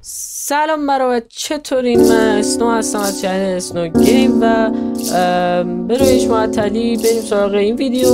سلام برای چطورین؟ من اسنو هستم از چنل اسنو گیم و به رویش معطلی بریم سراغ این ویدیو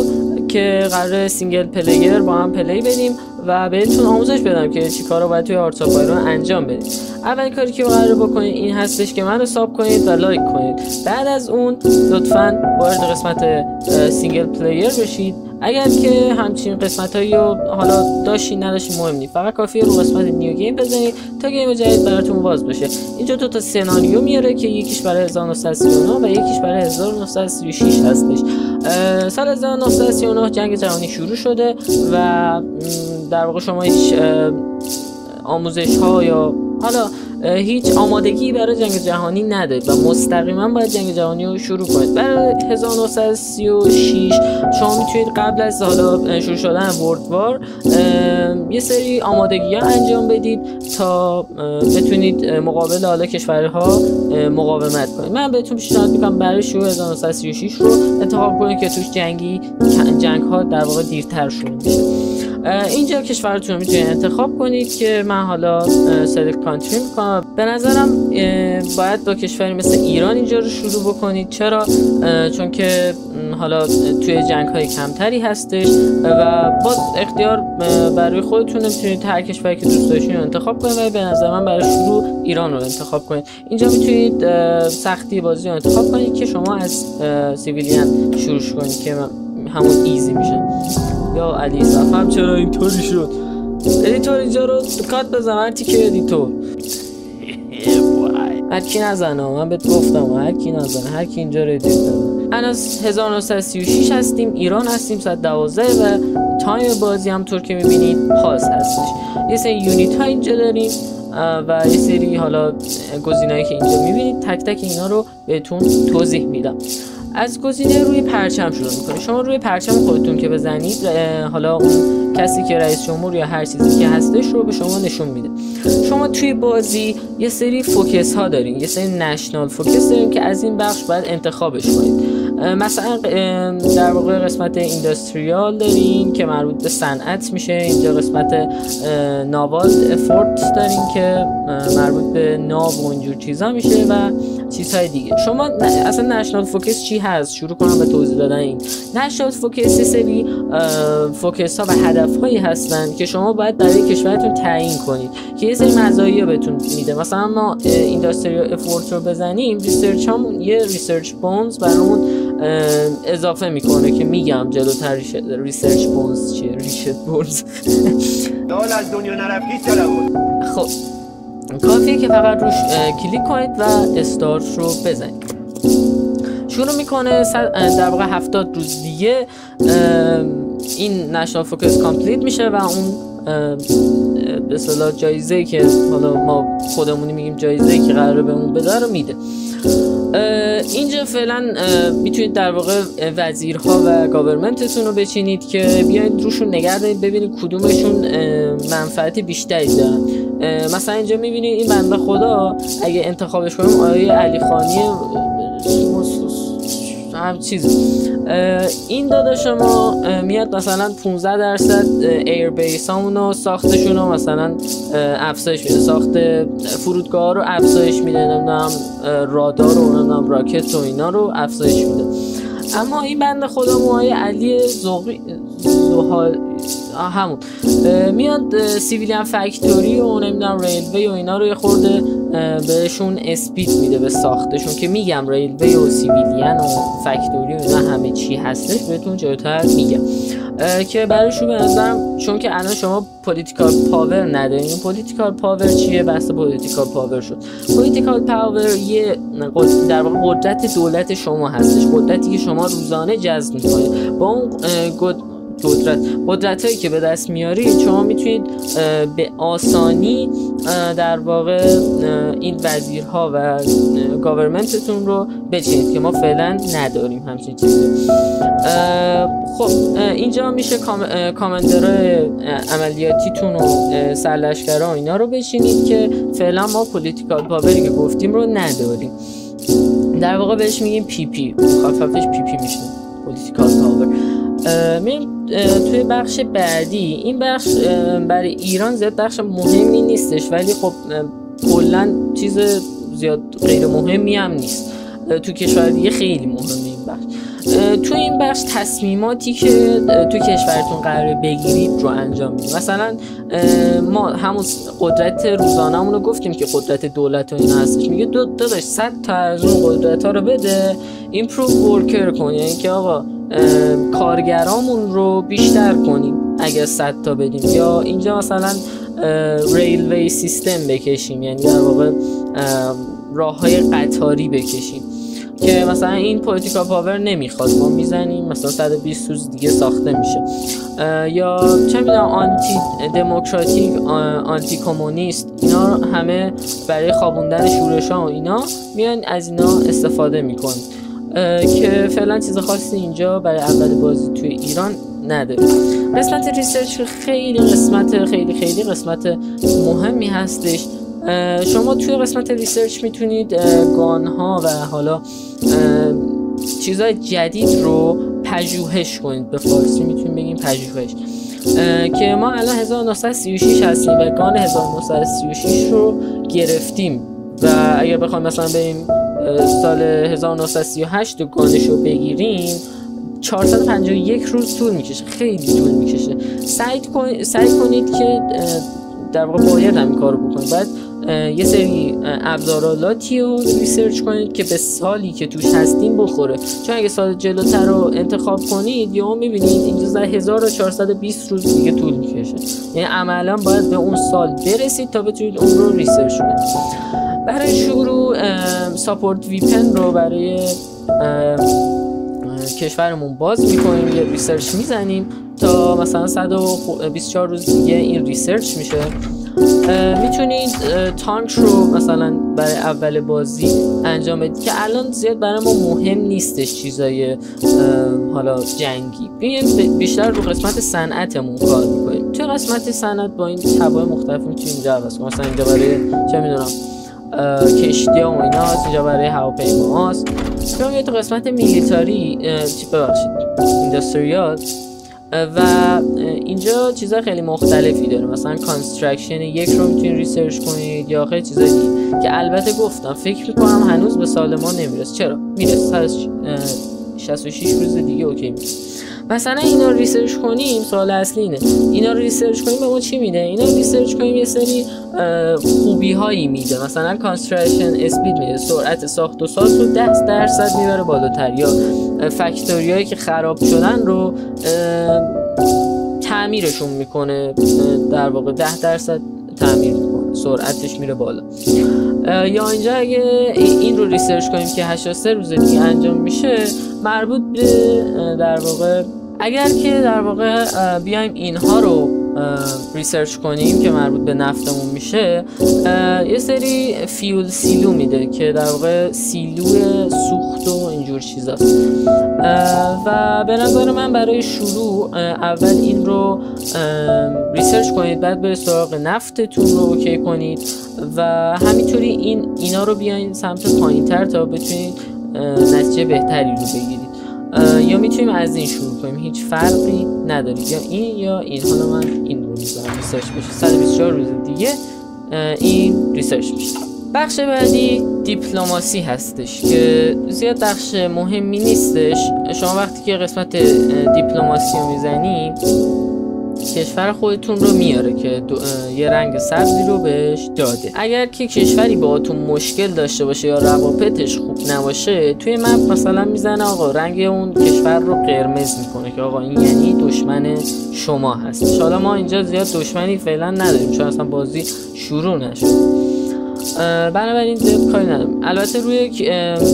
که قراره سینگل پلیر با هم پلی بدیم و بهتون آموزش بدم که چی کارا باید توی هارتس آف آیرون انجام بدید. اولین کاری که قراره بکنید این هستش که منو ساب کنید و لایک کنید. بعد از اون لطفاً وارد قسمت سینگل پلیر بشید. اگر که همچین قسمتایی رو حالا داشتین نداشتین مهم نیست، فقط کافیه رو قسمت نیو گیم بزنید تا گیم جدید براتون باز بشه. اینجا دو تا سناریو میاره که یکیش برای 1939 و یکیش برای 1936 هستش. سال 1939 جنگ جهانی شروع شده و در واقع شما هیچ آموزش ها یا حالا هیچ آمادگی برای جنگ جهانی ندارید و مستقیما باید جنگ جهانی رو شروع کنید. برای 1936 شما میتونید قبل از حالا شروع شدن ورلد وار یه سری آمادگی ها انجام بدید تا بتونید مقابل حالا کشورها مقاومت کنید. من بهتون پیشنهاد میکنم برای شروع 1936 رو انتخاب کنید که توش جنگ ها در واقع دیرتر شروع میشه. اینجا کشورتون رو میتونید انتخاب کنید که من حالا سلکت کانتری میکنم. به نظرم باید با کشوری مثل ایران اینجا رو شروع بکنید. چرا؟ چون که حالا توی جنگ های کمتری هستش و با اختیار برای خودتون میتونید هر کشوری که دوست داشتین رو انتخاب کنید و به نظر من برای شروع ایران رو انتخاب کنید. اینجا میتونید سختی بازی رو انتخاب کنید که شما از سیویلیان شروع کنید که همون ایزی میشه. یا علی صفم چرا اینطوری شد؟ ادیتور اینجا رو کات بزن. هر کی ادیتور هر کی نزنه، من بهت گفتم هر کی نزنه، هر کی اینجا رو ادیت بزنه. الان 1936 هستیم، ایران هستیم، ساعت 12 و تایم بازی هم طور که میبینید پاس هستش. یه سری یونیت ها اینجا داریم و یه سری حالا گزینه‌ای که اینجا میبینید تک تک اینا رو بهتون توضیح میدم. از گزینه روی پرچم شروع میکنید. شما روی پرچم خودتون که بزنید حالا اون کسی که رئیس جمهور یا هر چیزی که هستش رو به شما نشون میده. شما توی بازی یه سری فوکس ها دارین، یه سری نشنال فوکس دارین که از این بخش باید انتخابش کنید. مثلا در واقع قسمت اینداستریال دارین که مربوط به صنعت میشه. اینجا قسمت ناوال افورت دارین که مربوط به ناو و اینجور چیزا میشه و چیزهای دیگه. شما اصلا نشنال فوکس چی هست؟ شروع کنم به توضیح دادن این. نشنال فوکس یه سری فوکس ها و هدف هایی هستن که شما باید برای کشورتون تعیین کنید که یه سری مزایا بهتون میده. مثلا ما اینداستریال افورت رو بزنیم، ریسرچ همون یه ریسرچ بونز برامون اضافه میکنه که میگم جلوتر ریسرچ بونز چیه؟ ریسرچ بونز دال از دنیا نرفتی چرا بود؟ خب کافیه که فقط روش کلیک کنید و استارت رو بزنید. شروع میکنه در واقع 70 روز دیگه این نشنال فوکس کامپلیت میشه و اون به اصطلاح جایزه‌ای که حالا ما خودمونی میگیم جایزه‌ای که قراره بهمون بده رو میده. اینجا فعلا میتونید در واقع وزیرها و گاورمنتتون رو بچینید که بیاید روشون نگه دارید ببینید کدومشون منفعت بیشتری دارن. مثلا اینجا میبینید این بنده خدا اگه انتخابش کنیم آقای علی خانی هم چیز این داداش ما میاد مثلا 15% ایر بیس همونو ساختشون رو مثلا افزایش میده، ساخت فرودگاه رو افزایش میده، نمیدونم رادار رو نمیدونم راکت و اینا رو افزایش میده. اما این بنده خدا موهای علی همون میاد سیویلیان فکتوری و نمیدونم ریلوی و اینا رو یه خورده بهشون اسپید میده به ساختشون که میگم ریلوی و سیویلیان و فکتوری و اینا همه چی هستش بهتون جلوتر میگم که برایشون به نظرم چون که الان شما پولیتیکال پاور ندارین. پولیتیکال پاور چیه؟ بحث پولیتیکال پاور شد. پولیتیکال پاور یه در واقع قدرت دولت شما هستش، قدرتی که شما روزانه جذب میکنید. با اون قدرت هایی که به دست میارید شما میتونید به آسانی در واقع این وزیرها و گاورمنتتون رو بچینید که ما فعلا نداریم همچین چیزی. خب اینجا میشه کامندرهای عملیاتیتون و سرلشکرها اینا رو بچینید که فعلا ما پولیتیکال پاوری که گفتیم رو نداریم. در واقع بهش میگیم پی پی، مخففش پی پی میشه، پولیتیکال پاور. میریم توی بخش بعدی. این بخش برای ایران زیاد بخش مهمی نیستش ولی خب کلا چیز زیاد غیر مهمی هم نیست. تو کشور دیگه خیلی مهمه این بخش. تو این بخش تصمیماتی که تو کشورتون قراره بگیرید رو انجام میدید. مثلا ما همون قدرت روزانه‌مون رو گفتیم که قدرت دولت و اینا هستش، میگه داداش 100 تا از اون قدرت ها رو بده improve worker کن، یعنی که آقا کارگرامون رو بیشتر کنیم اگه 100 تا بدیم، یا اینجا مثلا ریلوی سیستم بکشیم، یعنی در واقع راههای قطاری بکشیم که مثلا این پولیتیکال پاور نمیخواد، ما میزنیم مثلا 120 روز دیگه ساخته میشه. یا چه میدونم آنتی دموکراتیک، آنتی کمونیست، اینا همه برای خوابوندن شورش ها و اینا میان از اینا استفاده میکنن که فعلا چیز خاصی اینجا برای اول بازی توی ایران نداره. قسمت ریسرچ خیلی قسمت مهمی هستش. شما توی قسمت ریسرچ میتونید گانها و حالا چیزهای جدید رو پژوهش کنید، به فارسی میتونیم بگیم پژوهش، که ما الان 1936 هستیم و گان 1936 رو گرفتیم و اگر بخوایم مثلا بریم سال 1938 و گانش رو بگیریم 451 روز طول میکشه، خیلی طول میکشه. سعی کنید که در واقع باید همین کارو بکنید، بعد یه سری ابزارالاتی رو ریسرچ کنید که به سالی که توش هستین بخوره، چون اگه سال جلوتر رو انتخاب کنید یا میبینید اینجا در 1420 روز دیگه طول میکشه، یعنی عملا باید به اون سال برسید تا بتونید اون رو ریسرچ کنید. برای شروع ساپورت ویپن رو برای کشورمون باز میکنیم، یه ریسرچ میزنیم تا مثلا 124 روز دیگه این ریسرچ میشه. میتونید تانک رو مثلا برای اول بازی انجام بدید که الان زیاد برای ما مهم نیستش چیزای حالا جنگی، بیشتر رو قسمت صنعتمون کار میکنیم. توی قسمت صنعت با این تبای مختلف میتونیم اینجا عوض کنیم، مثلا اینجا برای چه میدونم کشتی ها و اینا هست، اینجا برای هواپیما هست. چون تو قسمت میلیتاری اینداستریال و اینجا چیزا خیلی مختلفی داره، مثلا کانستراکشن 1 رو میتونید ریسرچ کنید یا خیلی چیزا دیگه که البته گفتم فکر میکنم هنوز به سال ما نمیرسه. چرا؟ میرسه 66 روز دیگه اوکی میشه. مثلا اینا رو ریسرچ کنیم، سوال اصلی اینه اینا رو ریسرچ کنیم به ما چی میده؟ اینا رو ریسرچ کنیم یه سری خوبی هایی میده، مثلا کانستراکشن اسپید میده، سرعت ساخت و ساز رو 10% میبره بالاتر، یا فکتوری هایی که خراب شدن رو تعمیرشون میکنه، در واقع 10% تعمیر میکنه، سرعتش میره بالا. یا اینجا اگه این رو ریسرچ کنیم که 83 روز دیگه انجام میشه، مربوط به در واقع اگر که در واقع بیایم اینها رو ریسرچ کنیم که مربوط به نفتمون میشه، یه سری فیول سیلو میده که در واقع سیلو سوخت و اینجور چیزاست. و به نظر من برای شروع اول این رو ریسرچ کنید، بعد به سراغ نفتتون رو اوکی کنید و همینطوری اینا رو بیاین سمت پایین‌تر تا بتونید نتیجه بهتری رو بگیرید. یا میتونیم از این شروع کنیم، هیچ فرقی نداره، یا این یا این. حالا من این رو میذارم ریسرچ بشه، 124 روز دیگه این ریسرچ میشه. بخش بعدی دیپلماسی هستش که زیاد بخش مهمی نیستش. شما وقتی که قسمت دیپلماسی رو میزنی کشور خودتون رو میاره که یه رنگ سبزی رو بهش داده. اگر که کشوری باهاتون مشکل داشته باشه یا روابطش خوب نباشه، توی مپ مثلا میزنه آقا رنگ اون کشور رو قرمز میکنه که آقا این یعنی دشمن شما هست. حالا ما اینجا زیاد دشمنی فعلا نداریم چون اصلا بازی شروع نشد، بنابراین زیاد کاری نداریم. البته روی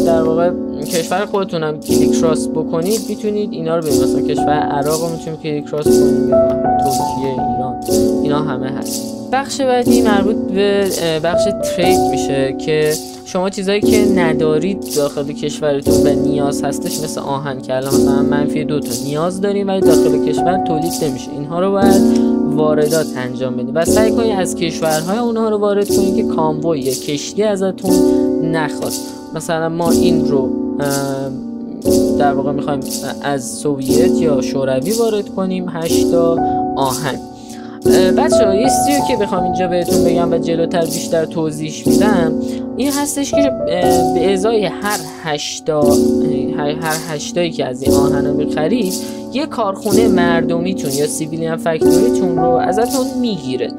در واقع کشور خودتون هم کلیک راست بکنید میتونید اینا رو ببینید، مثلا کشور عراق رو میتونید کلیک راست کنید یا ترکیه، ایران، اینا همه هست. بخش بعدی مربوط به بخش ترید میشه که شما چیزایی که ندارید داخل کشورتون و نیاز هستش، مثل آهن که الان مثلا -2 تا نیاز داریم ولی داخل کشور تولید نمیشه، اینها رو باید واردات انجام بدید و سعی کنید از کشورهای اونها رو وارد کنید که کاموی یا کشتی ازتون نخواد. مثلا ما این رو در واقع میخوایم از سوویت یا شوروی وارد کنیم 8 تا آهن. بچه‌ها یه چیزی که بخوام اینجا بهتون بگم و جلوتر بیشتر توضیح میدم این هستش که به ازای هر 8 که از این آهنا می‌خرید یه کارخونه مردمیتون یا سیویلیان فکتوریتون رو ازتون میگیره.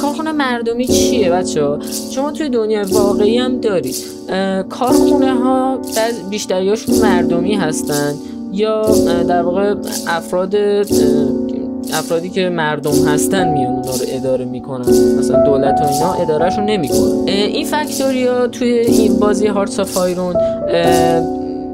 کارخونه مردمی چیه بچه‌ها؟ شما توی دنیای واقعی هم دارید کارخونه ها بیشتریاشون مردمی هستن یا در واقع افرادی که مردم هستن میان اونا رو اداره میکنن، مثلا دولت و اینا ادارهشون نمیکنن. این فکتوریا توی این بازی هارتس آف آیرون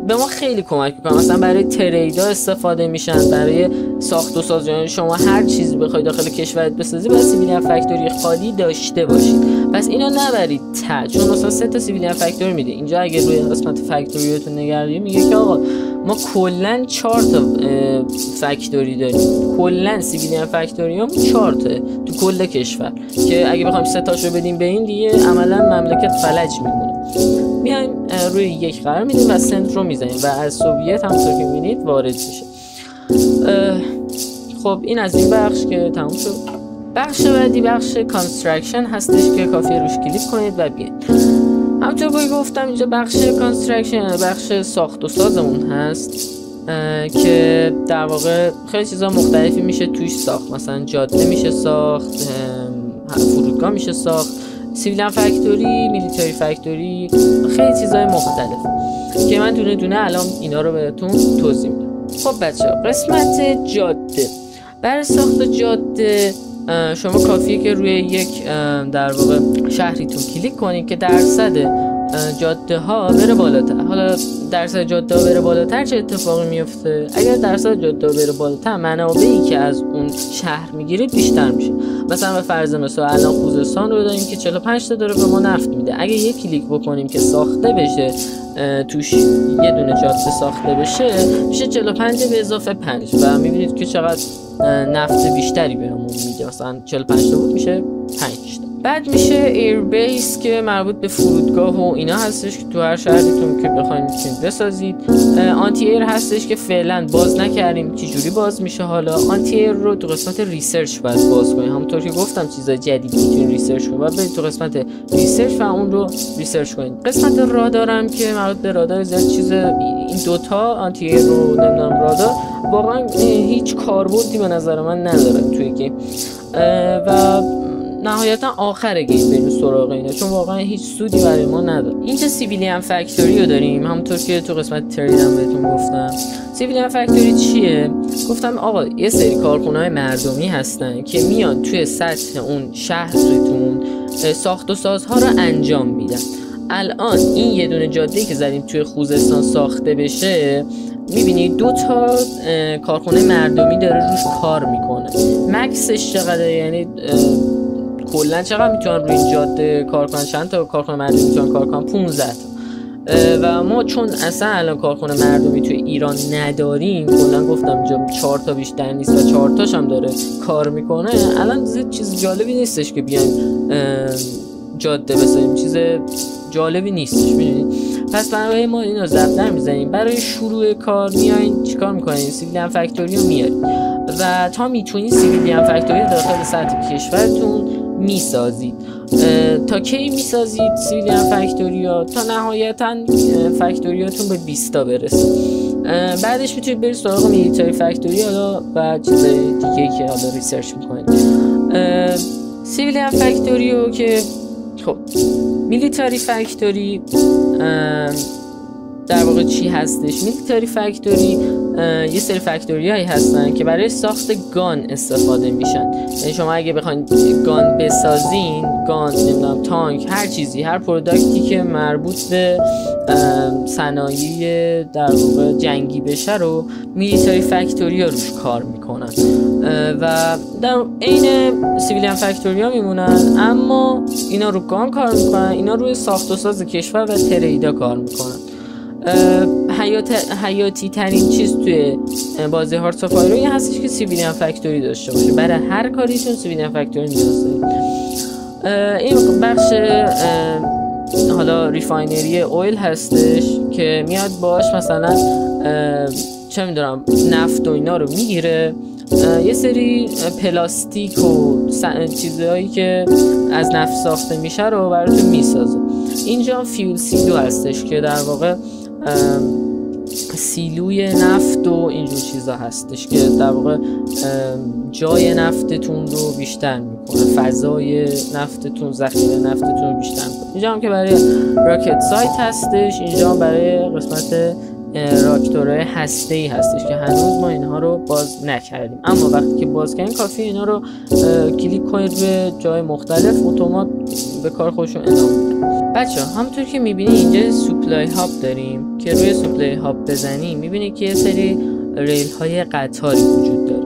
به ما خیلی کمک میکنن، مثلا برای تریدا استفاده میشن، برای ساخت و ساز. یعنی شما هر چیزی بخواید داخل کشورت بسازی باید سیویلیان فکتوری خالی داشته باشید. پس اینو نبرید چون مثلا 3 تا سیویلیان فکتوری میده. اینجا اگه روی قسمت فکتوریاتون نگردید میگه که آقا ما کلا 4 تا فکتوری داریم، کلا سیویلیان فکتوریام 4 تا تو کل کشور که اگه بخوایم 3 تاشو بدیم به این دیگه عملا مملکت فلج میمونه. میایم روی یک قرار میدیم و سنت رو میزنیم و از سوویت همونطور که میبینید وارد میشه. خب این از این بخش که تموم شد. بخش بعدی بخش کانستراکشن هستش که کافیه روش کلیک کنید و بیاید. همونطور که گفتم اینجا بخش کانستراکشن بخش ساخت و سازمون هست که در واقع خیلی چیزا مختلفی میشه توش ساخت. مثلا جاده میشه ساخت، فرودگاه میشه ساخت، سیویلیان فکتوری، میلیتاری فکتوری، خیلی چیزای مختلف که من دونه دونه الان اینا رو بهتون توضیح میدم. خب بچه‌ها قسمت جاده. برای ساخت جاده شما کافیه که روی یک در واقع شهریتون کلیک کنید که درصد جاده ها بره بالاتر. حالا درصد جاده ها بره بالاتر چه اتفاقی میفته؟ اگر درصد جاده ها بره بالاتر منابعی که از اون شهر میگیرید بیشتر میشه. مثلا به فرض مثال الان خوزستان رو داریم که 45 تا داره به ما نفت میده. اگه یک کلیک بکنیم که ساخته بشه توش یه دونه جاده ساخته بشه میشه 45 به اضافه 5 و میبینید که چقدر نفت بیشتری بهمون میده. مثلا 45 تا بود میشه 5 تا. بعد میشه ایر بیس که مربوط به فرودگاه و اینا هستش که تو هر شهرتون که بخواید میتونید بسازید. آنتی ایر هستش که فعلا باز نکردیم، چجوری باز میشه. حالا آنتی ایر رو تو قسمت ریسرچ باید باز کنید. همونطور که گفتم چیزای جدیدی میتونید ریسرچ کنید، بعد برید تو قسمت ریسرچ و اون رو ریسرچ کنید. قسمت رادارم که مربوط به رادار زیاد چیز این دوتا آنتی ایر رو نمیدونم رادار واقعا هیچ کاربردی به نظر من نداره توی گیم و نهایتا آخر گیم بریم سراغ اینا چون واقعا هیچ سودی برای ما نداره. اینجا سیویلیان فکتوری رو داریم، همونطور که تو قسمت تریدم بهتون گفتم. سیویلیان فکتوری چیه؟ گفتم آقا یه سری کارخونه‌های مردمی هستن که میان توی سطح اون شهرتون ساخت و سازها رو انجام میدن. الان این یه دونه جاده‌ای که زدیم توی خوزستان ساخته بشه میبینید 2 تا کارخونه مردمی داره روش کار میکنه. مکسش چقدره؟ یعنی کلا چقدر میتونن روی این جاده کار کنن؟ چند تا کارخونه مردمی میتونن کار کنن؟ 15 تا. و ما چون اصلا الان کارخونه مردمی توی ایران نداریم، کلا گفتم اینجا 4 تا بیشتر نیست و 4 تاش هم داره کار میکنه. الان چیز جالبی نیستش که بیایم جاده بسازیم، چیز جالبی نیستش میدونید. پس برای ما اینو ضبط نمیزنیم. برای شروع کار میایین چیکار میکنین؟ سیویلیان فکتوری رو میارید و تا میتونید سیویلیان فکتوری داخل سطح کشورتون میسازید. تا کی میسازید سیویلیان فکتوری ها؟ تا نهایتا فکتوریاتون به 20 تا برسه. بعدش میتونید برید سراغ میلیتاری فکتوری حالا و چیزای دیگه که حالا ریسرچ میکنید. سیویلیان فکتوری رو که خب میلیتاری فکتوری در واقع چی هستش؟ میلیتاری فکتوری یه سری فکتوری هایی هستن که برای ساخت گان استفاده میشن. یعنی شما اگه بخواید گان بسازین، گان نمیدونم تانک، هر چیزی، هر پروداکتی که مربوط به صنایع در واقع جنگی بشه رو میلیتاری فکتوری ها روش کار میکنن و در عین سیویلیان فکتوری ها میمونن، اما اینا رو گان کار میکنن، اینا روی ساخت و ساز کشور و تریدا کار میکنن. حیاتی ترین چیز توی بازی هارتس آف آیرون هستش که سیویلیان فکتوری داشته باشه. برای هر کاریشون سیویلیان فکتوری نیاز داره. این بخش حالا ریفاینری اویل هستش که میاد باش مثلا چه میدونم نفت و اینا رو میگیره یه سری پلاستیک و چیزهایی که از نفت ساخته میشه رو براتون میسازه. اینجا فیول سیلو هستش که در واقع سیلوی نفت و اینجور چیزا هستش که در واقع جای نفتتون رو بیشتر میکنه، فضای نفتتون، ذخیره نفتتون رو بیشتر میکنه. اینجا هم که برای راکت سایت هستش، اینجا هم برای قسمت راکتورهای هسته‌ای هستش که هنوز ما اینها رو باز نکردیم، اما وقتی که باز کردیم کافیه اینا رو کلیک کنید به جای مختلف، اتومات به کار خودشون ادامه میده. بچه همونطور که میبینی اینجا سوپلای هاب داریم که روی سوپلای هاب بزنیم میبینی که یه سری ریل های قطاری وجود داره.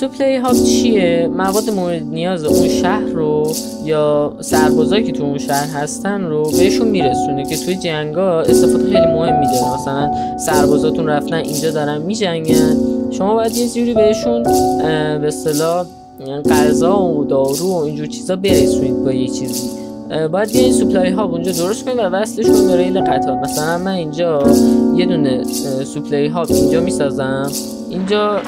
سوپلای هاب چیه؟ مواد مورد نیاز اون شهر رو یا سربازایی که تو اون شهر هستن رو بهشون میرسونه که توی جنگا استفاده خیلی مهمی داره. مثلا سربازاتون رفتن اینجا دارن میجنگن، شما باید یه جوری بهشون به اصطلاح غذا و دارو و اینجور چیزا برسونید با یه چیزی. باید یه سوپلای هاب اونجا درست کنید و وصلش کنید به ریل قطار. مثلا من اینجا یه دونه سوپلای هاب اینجا میسازم. اینجا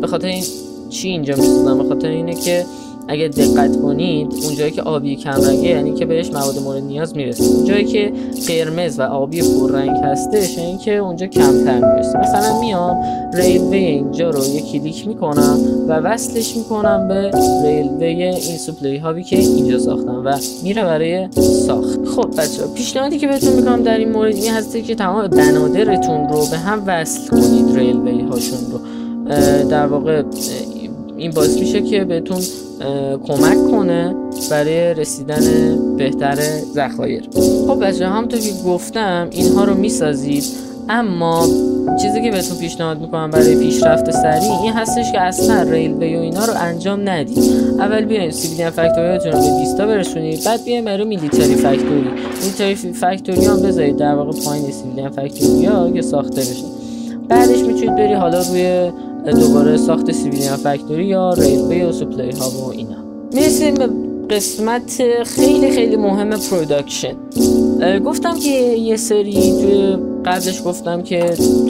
به خاطر این چی اینجا میسازم؟ به خاطر اینه که اگه دقت کنید اونجایی که آبی کمرنگه یعنی که بهش مواد مورد نیاز میرسه، اونجایی که قرمز و آبی پررنگ هستش یعنی که اونجا کمتر میرسه. مثلا میام ریلوی اینجا رو یک کلیک میکنم و وصلش میکنم به ریلوی این سوپلای هابی که اینجا ساختم و میره برای ساخت. خب بچه‌ها پیشنهادی که بهتون میکنم در این مورد این هسته که تمام بنادرتون رو به هم وصل کنید، ریلوی هاشون رو. در واقع این باعث میشه که بهتون کمک کنه برای رسیدن بهتر ذخایر. خب بچه همونطور که گفتم اینها رو میسازید، اما چیزی که بهتون پیشنهاد میکنم برای پیشرفت سریع این هستش که اصلا ریلوی و اینا رو انجام ندید. اول بیاین سیویلیان فکتوریاتون رو به 20 تا برسونید، بعد بیاین برای میلیتری فکتوری. میلیتری فکتوری هم بذارید در واقع پایین سیویلیان فکتوریا که ساخته بشه. بعدش میتونید بری حالا روی دوباره ساخت سیویلیان فکتوری یا ریلوی و سوپلای هاب و اینا. میرسیم به قسمت خیلی خیلی مهم، پروداکشن. گفتم که یه سری توی قبلش گفتم که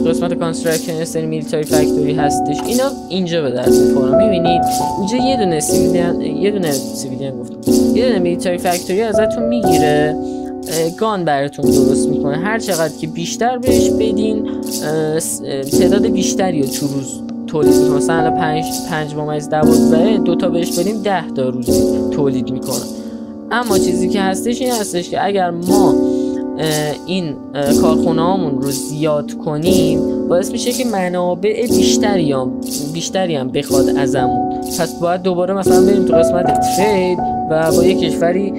قسمت کانستراکشن یه سری میلیتری فکتوری هستش، اینا اینجا به درد میخورن. میبینید اینجا یه دونه سیویلیان گفتم، یه دونه میلیتری فکتوری ازتون میگیره، گان براتون درست میکنه. هر چقدر که بیشتر بهش بدین تعداد بیشتری رو تو روز تولید میکنه. مثلا 5/12 2 تا بهش بدیم 10 تا روز تولید میکنه. اما چیزی که هستش این هستش که اگر ما این کارخونه هامون رو زیاد کنیم باعث میشه که منابع بیشتری هم بخواد ازمون. پس باید دوباره مثلا بریم تو قسمت ترید و با یک کشوری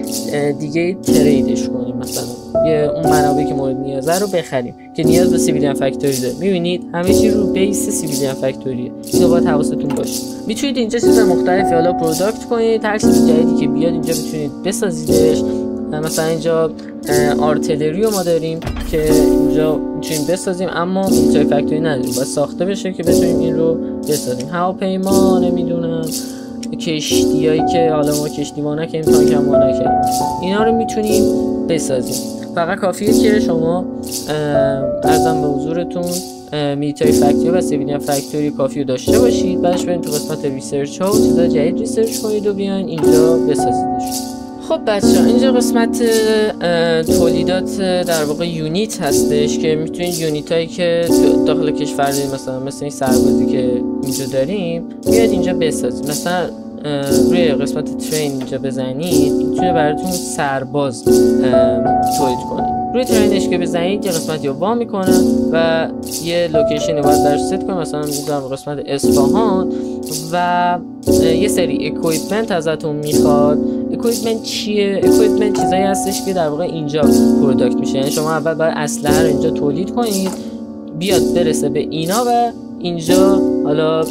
دیگه تریدش کنیم، مثلا اون منابعی که مورد نیازه رو بخریم که نیاز به سیویلیان فکتوری داره. میبینید همه چی رو بیس سیویلیان فکتوریه. اینو باید حواستون باشه. میتونید اینجا چیز مختلفی حالا پروداکت کنید، هر چیز جدیدی که بیاد اینجا میتونید بسازیدش. مثلا اینجا آرتلری رو ما داریم که اینجا میتونیم بسازیم، اما میلیتری فکتوری نداریم، باید ساخته بشه که بتونیم این رو بسازیم. هواپیما، نمیدونم کشتیایی که حالا ما کشتی‌وا نکنیم، تانک‌وا نکنیم، اینا رو میتونیم بسازیم. فقط کافیه که شما ارزم به حضورتون میلیتری فکتوری و سیویلیان فکتوری کافی رو داشته باشید. بعدش برید تو قسمت ریسرچ ها و چیزای جدید ریسرچ کنید و بیاین اینجا بسازیدش. خب بچه اینجا قسمت تولیدات در واقع یونیت هستش که میتونید یونیت هایی که داخل کشور داریم، مثل این سربازی که اینجا داریم بیاد اینجا بسازید. مثلا روی قسمت ترین اینجا بزنید میتونه براتون سرباز تولید کنه. روی ترینش که بزنید یه قسمتی رو وا میکنه و یه لوکیشنی باید درش ست کنه. مثلا میذارم قسمت اصفهان و یه سری اکویپمنت ازتون میخواد. اکویپمنت چیه؟ اکویپمنت چیزایی هستش که در واقع اینجا پروداکت میشه. یعنی شما اول باید اسلحه رو اینجا تولید کنید بیاد برسه به اینا و اینجا حالا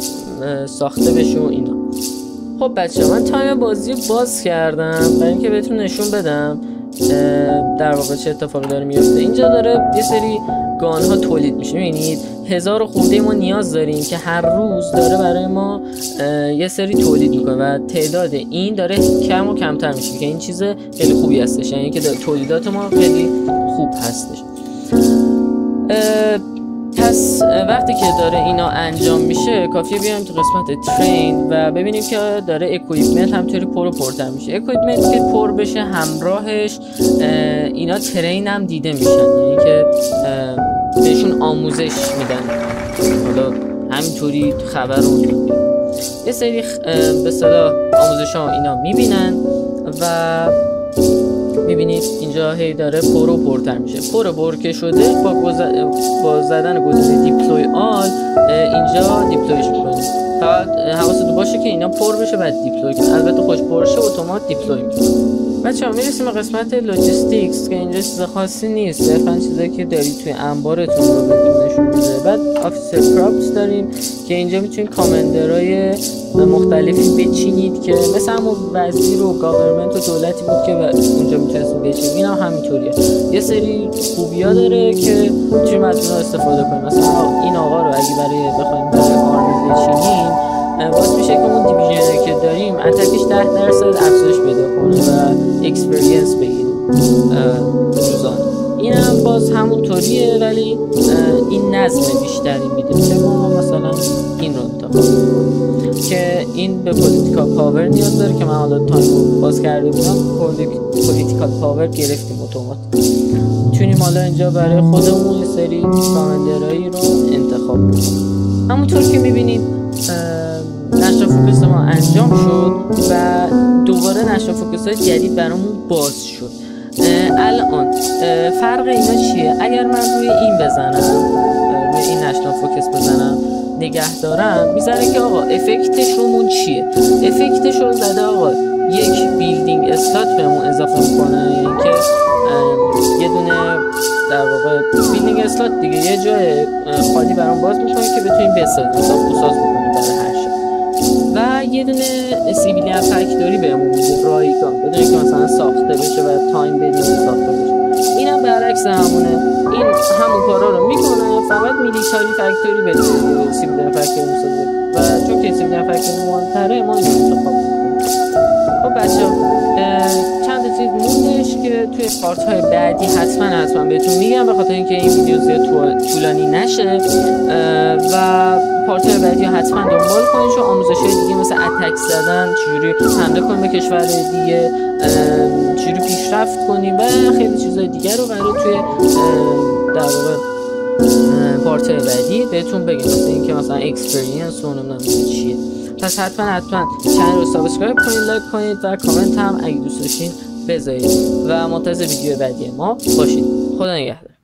ساخته بشه و اینا. خب بچه من تایم بازی باز کردم برای اینکه بهتون نشون بدم در واقع چه اتفاقی داره میفته. اینجا داره یه سری گان ها تولید میشه. میبینید 1000 خورده ما نیاز داریم که هر روز داره برای ما یه سری تولید میکنه و تعداد این داره کم و کمتر میشه که این چیز خیلی خوبی هستش، یعنی که تولیدات ما خیلی خوب هستش. پس وقتی که داره اینا انجام میشه کافیه بیایم تو قسمت ترین و ببینیم که داره اکویپمنت همطوری پرتر میشه. اکویپمنت که پر بشه همراهش اینا ترین هم دیده میشن، یعنی که بهشون آموزش میدن. حالا همینطوری خبر رو یه سری به اصطلاح آموزش ها اینا میبینن و میبینید اینجا هی داره پرتر میشه. پر که شده با زدن گزینه دیپلوی آل اینجا دیپلویش میکنیم. فقط حواستون باشه که اینا پر بشه بعد دیپلوی کنید. البته خوش پرشه اتومات دیپلوی میکنه. بچه‌ها میرسیم به قسمت لوجستیکس که اینجا چیز خاصی نیست، صرفا چیزایی که دارید توی انبارتون رو بهتون نشون میده. بعد آفیسر کراپس داریم که اینجا میتونید کامندرهای مختلفی بچینید که مثل همون وزیر و گاورمنت و دولتی بود که اونجا میتونستیم بچینید. این هم همینطوریه. یه سری خوبیا داره که میتونیم از اونها استفاده کنیم. مثلا این آقا رو اگه بخوایم برای آرمی بچینیم باعث میشه که اون دیویژنی که داریم اتکش 10% افزایش پیدا کنه و اکسپریانس بگیریم روزانه. این هم باز همونطوریه ولی این نظم بیشتری میده. ما مثلا این رو انتخاب که این به پولیتیکال پاور نیاز داره که من حالا تایم باز کرده بودم پولیتیکال پاور گرفتیم اتومات. میتونیم حالا اینجا برای خودمون یه سری کامندرایی رو انتخاب کنیم. همونطور که میبینید نشر فوکس ما انجام شد و دوباره نشر فوکس های جدید برامون باز شد. الان فرق اینا چیه؟ اگر من روی این بزنم، روی این نشر فوکس بزنم نگه دارم، میذاره که آقا افکتش رومون چیه. افکتش رو زده آقا یک بیلدینگ اسلات بهمون اضافه میکنه، یعنی که یه دونه در واقع بیلدینگ اسلات دیگه یه جای خالی برام باز میکنه که بتونیم بسازیم، ساز بکنیم برای هر شب. و یه دونه سیویلیان فکتوری بهمون میده، رایگان، بدون که مثلا ساخته بشه و تایم بدیم ساخته بشه. اینم برعکس همونه، این همون کارا رو میکنه، فقط میلیتاری فکتوری بده سیویلیان فکتوری میسازه و چون که سیویلیان فکتوری مهمتره ما این انتخاب میکنیم. خب بچه‌ها چند چیز موندش که توی پارت های بعدی حتما بهتون میگم، به خاطر اینکه این ویدیو زیاد طولانی نشه و پارت های بعدی حتما دنبال کنید، چون آموزش های دیگه مثل اتک زدن، چجوری حمله کنیم به کشور دیگه، چجوری پیشرفت کنیم و خیلی چیزای دیگه رو قراره توی در واقع پارت های بعدی بهتون بگم، مثل اینکه مثلا اکسپریانس و نمیدونم چیه. پس حتما چنل رو سابسکرایب کنید، لایک کنید و کامنت هم اگه دوست داشتین بذارید و منتظر ویدیو بعدی ما باشید. خدا نگهدار.